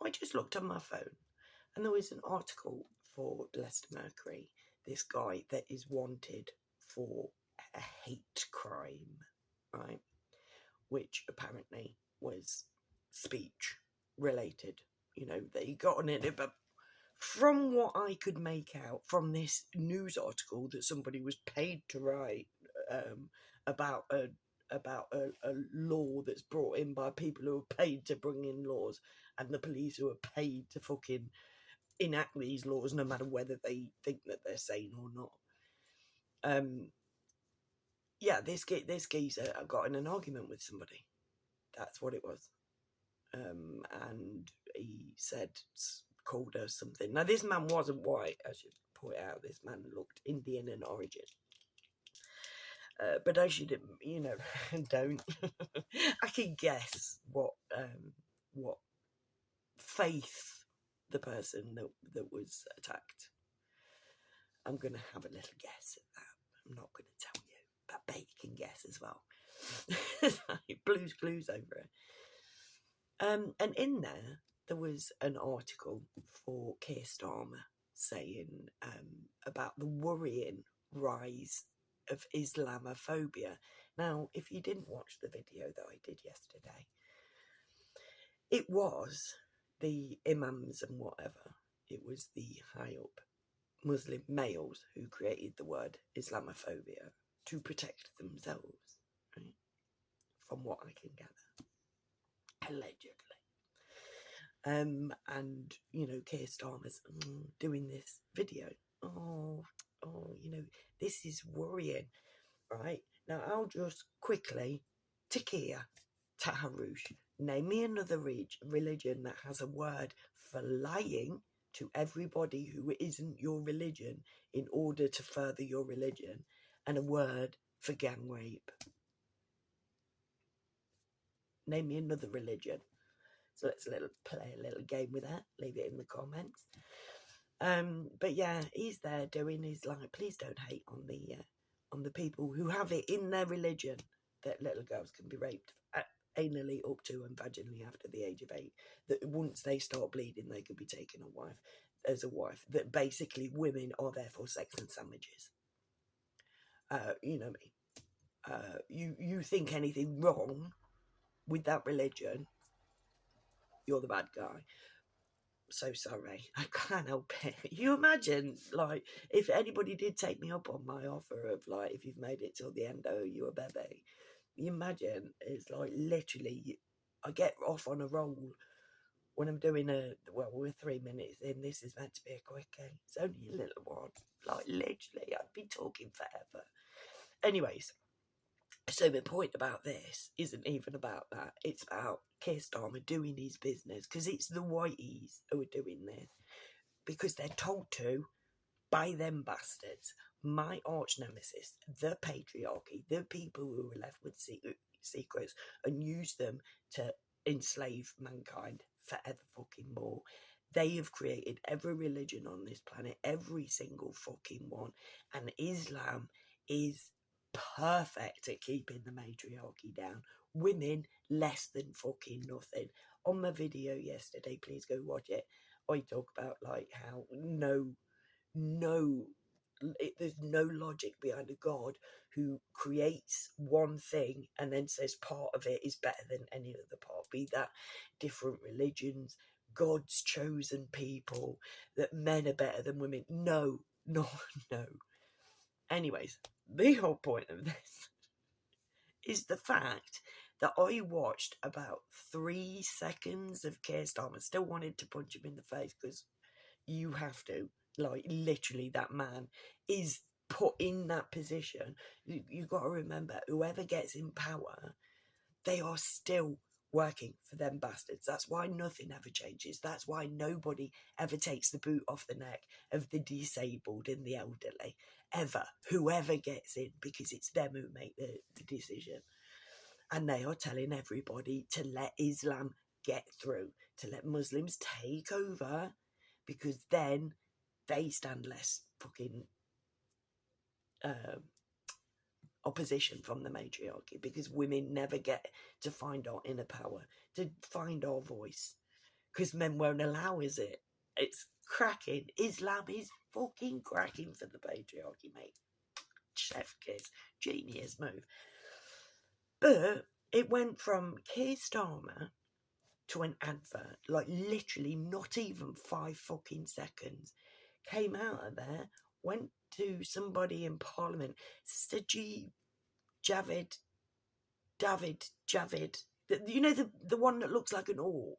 I just looked on my phone and there was an article for Leicester Mercury, this guy that is wanted for a hate crime, right? Which apparently was speech related, that he got on it. But from what I could make out from this news article that somebody was paid to write about a law that's brought in by people who are paid to bring in laws, and the police who are paid to fucking enact these laws no matter whether they think that they're sane or not. Yeah, this geezer got in an argument with somebody. That's what it was. And he called her something. Now, this man wasn't white, I should point out. This man looked Indian in origin. But I should, don't. I can guess what faith the person that was attacked. I'm going to have a little guess at that. I'm not going to tell you, but I bet you can guess as well. Blue's Clues over it. And in there was an article for Keir Starmer saying about the worrying rise of Islamophobia. Now, if you didn't watch the video that I did yesterday, it was the imams and whatever. It was the high up Muslim males who created the word Islamophobia to protect themselves, right? From what I can gather, allegedly. And Keir Starmer's doing this video. This is worrying, right? Now I'll just quickly, Takia, Taharush, name me another religion that has a word for lying to everybody who isn't your religion in order to further your religion, and a word for gang rape. Name me another religion. So let's play a little game with that. Leave it in the comments. But yeah, he's there doing his please don't hate on the people who have it in their religion that little girls can be raped anally up to and vaginally after the age of 8. That once they start bleeding, they could be taken as a wife. That basically women are therefore sex and sandwiches. You know me. You think anything wrong with that religion, you're the bad guy. So sorry, I can't help it. You imagine, if anybody did take me up on my offer of, if you've made it till the end, oh, you a baby. You imagine, it's literally, I get off on a roll when I'm doing we're 3 minutes in. This is meant to be a quickie. It's only a little one. Literally, I'd be talking forever. Anyways. So the point about this isn't even about that. It's about Keir Starmer doing his business, because it's the whiteys who are doing this because they're told to by them bastards, my arch nemesis, the patriarchy, the people who are left with secrets and use them to enslave mankind forever fucking more. They have created every religion on this planet, every single fucking one, and Islam is perfect at keeping the matriarchy down. Women, less than fucking nothing. On my video yesterday, please go watch it, I talk about how there's no logic behind a God who creates one thing and then says part of it is better than any other part, be that different religions, God's chosen people, that men are better than women. No. Anyways, the whole point of this is the fact that I watched about 3 seconds of Keir Starmer. Still wanted to punch him in the face, because you have to. Literally, that man is put in that position. You've got to remember, whoever gets in power, they are still working for them bastards. That's why nothing ever changes. That's why nobody ever takes the boot off the neck of the disabled and the elderly, ever. Whoever gets in, because it's them who make the decision. And they are telling everybody to let Islam get through, to let Muslims take over, because then they stand less fucking opposition from the matriarchy, because women never get to find our inner power, to find our voice. because men won't allow, is it? It's cracking. Islam is fucking cracking for the patriarchy, mate. Chef kiss. Genius move. But it went from Keir Starmer to an advert, like literally not even 5 fucking seconds. Came out of there, went to somebody in Parliament, Sajid Javid, you know, the one that looks like an orc.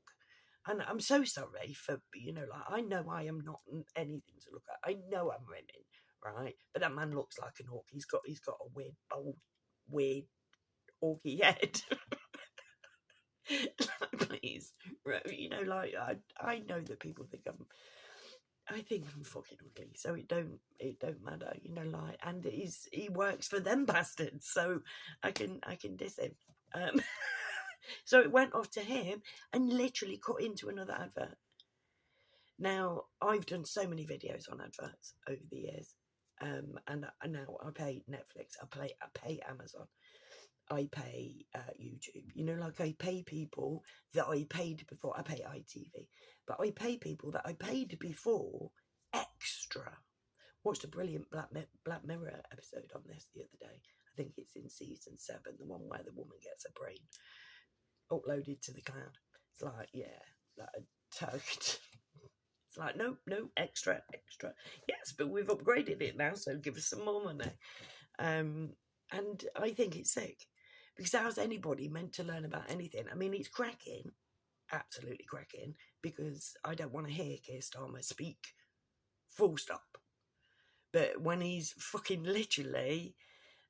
And I'm so sorry for, you know, like, I know I am not anything to look at. I know I'm women, right? But that man looks like an orc. He's got a weird, bold, weird, orky head. Please, you know, like, I know that people think I think I'm fucking ugly, so it don't matter, you know, like, and he works for them bastards, so I can diss him. So it went off to him and literally cut into another advert. Now, I've done so many videos on adverts over the years, and now I pay Netflix, I pay Amazon, I pay YouTube. You know, like, I pay people that I paid before. I pay ITV, but I pay people that I paid before extra. Watched a brilliant Black Mirror episode on this the other day. I think it's in season 7, the one where the woman gets her brain uploaded to the cloud. It's like, yeah, like a tugged. It's like, no, extra. Yes, but we've upgraded it now, so give us some more money. And I think it's sick, because how's anybody meant to learn about anything? I mean, it's cracking, absolutely cracking, because I don't want to hear Keir Starmer speak, full stop. But when he's fucking literally,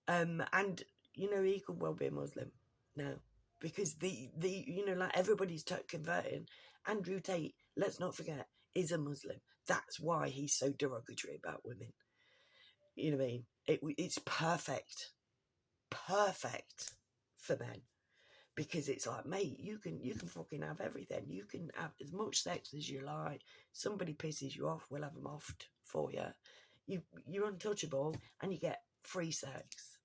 and, you know, he could well be a Muslim now, because the you know, like, everybody's converting. Andrew Tate, let's not forget, is a Muslim. That's why he's so derogatory about women. You know what I mean? It's perfect for men, because it's like, mate, you can fucking have everything. You can have as much sex as you like. Somebody pisses you off, we'll have them offed for you. You're untouchable, and you get free sex.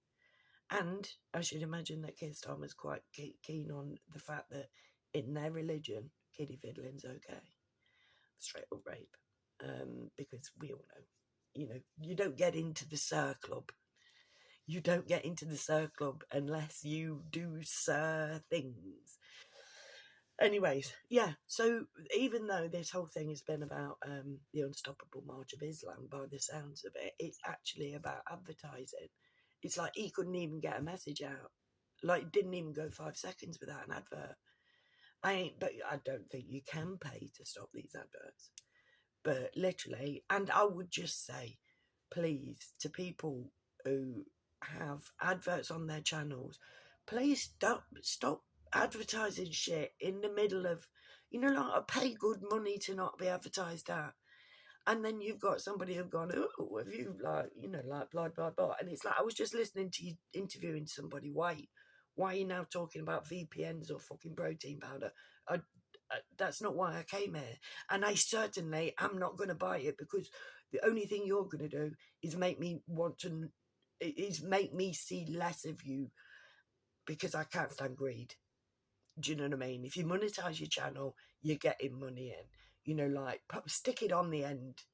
And I should imagine that Keir Starmer's quite keen on the fact that in their religion, kiddie fiddling's okay, straight up rape, because we all know, you know, you don't get into the Sir Club. You don't get into the Sir Club unless you do Sir things. Anyways, yeah, so even though this whole thing has been about the Unstoppable March of Islam, by the sounds of it, it's actually about advertising. It's like he couldn't even get a message out. Like, it didn't even go 5 seconds without an advert. But I don't think you can pay to stop these adverts. But literally, and I would just say, please, to people who have adverts on their channels, please stop advertising shit in the middle of, you know, like, I pay good money to not be advertised at. And then you've got somebody who've gone, oh, have you, like, you know, like, blah, blah, blah. And it's like, I was just listening to you interviewing somebody. Why are you now talking about VPNs or fucking protein powder? That's not why I came here. And I certainly am not going to buy it, because the only thing you're going to do is make me see less of you, because I can't stand greed. Do you know what I mean? If you monetize your channel, you're getting money in. You know, like, stick it on the end.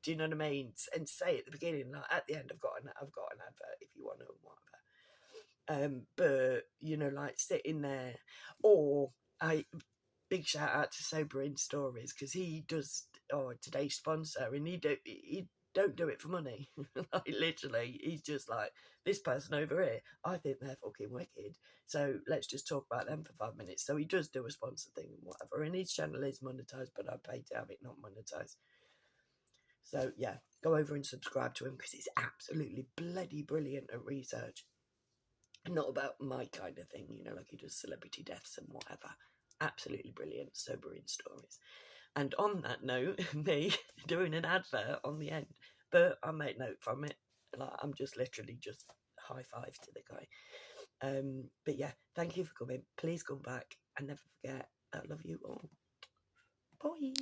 Do you know what I mean? And say at the beginning, like, at the end, I've got an advert if you want to, whatever. But, you know, like, sitting there, or big shout out to Sobering Stories, because he does today's sponsor, and he don't do it for money. Like, literally, he's just like, this person over here, I think they're fucking wicked, so let's just talk about them for 5 minutes. So he does do a sponsor thing and whatever, and his channel is monetized, but I pay to have it not monetized. So yeah, go over and subscribe to him, because he's absolutely bloody brilliant at research. Not about my kind of thing, you know, like he does celebrity deaths and whatever. Absolutely brilliant, Sobering Stories. And on that note, me doing an advert on the end, but I make note from it. Like, I'm just literally just high five to the guy. But yeah, thank you for coming. Please come back, and never forget, I love you all. Bye.